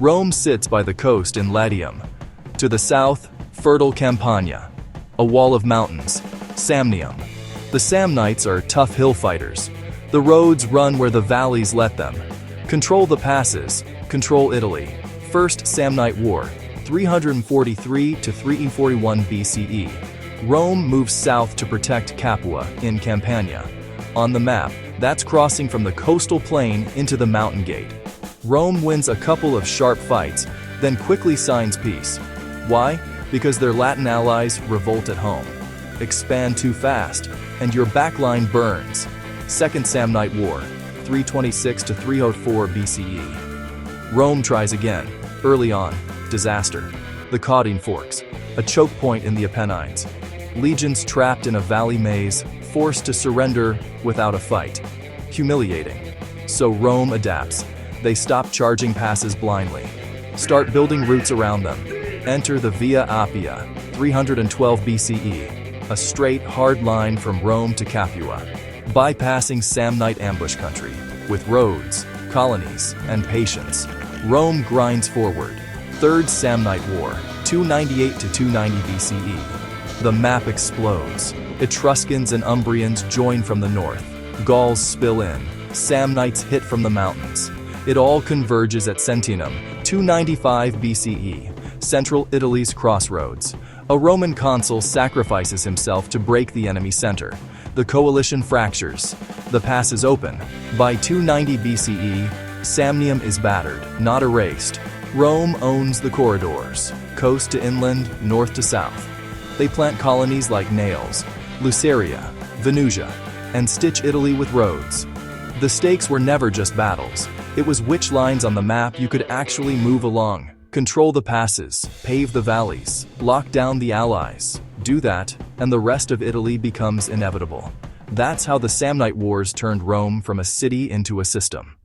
Rome sits by the coast in Latium. To the south, fertile Campania, a wall of mountains, Samnium. The Samnites are tough hill fighters. The roads run where the valleys let them. Control the passes, control Italy. First Samnite War, 343 to 341 BCE. Rome moves south to protect Capua in Campania. On the map, that's crossing from the coastal plain into the mountain gate. Rome wins a couple of sharp fights, then quickly signs peace. Why? Because their Latin allies revolt at home. Expand too fast, and your backline burns. Second Samnite War, 326 to 304 BCE. Rome tries again. Early on, disaster. The Caudine Forks, a choke point in the Apennines. Legions trapped in a valley maze, forced to surrender without a fight. Humiliating. So Rome adapts. They stop charging passes blindly. Start building routes around them. Enter the Via Appia, 312 BCE, a straight, hard line from Rome to Capua, bypassing Samnite ambush country. With roads, colonies, and patience, Rome grinds forward. Third Samnite War, 298 to 290 BCE. The map explodes. Etruscans and Umbrians join from the north. Gauls spill in. Samnites hit from the mountains. It all converges at Sentinum, 295 BCE, central Italy's crossroads. A Roman consul sacrifices himself to break the enemy center. The coalition fractures. The pass is open. By 290 BCE, Samnium is battered, not erased. Rome owns the corridors, coast to inland, north to south. They plant colonies like Nails, Luceria, Venusia, and stitch Italy with roads. The stakes were never just battles. It was which lines on the map you could actually move along. Control the passes, pave the valleys, lock down the allies. Do that, and the rest of Italy becomes inevitable. That's how the Samnite Wars turned Rome from a city into a system.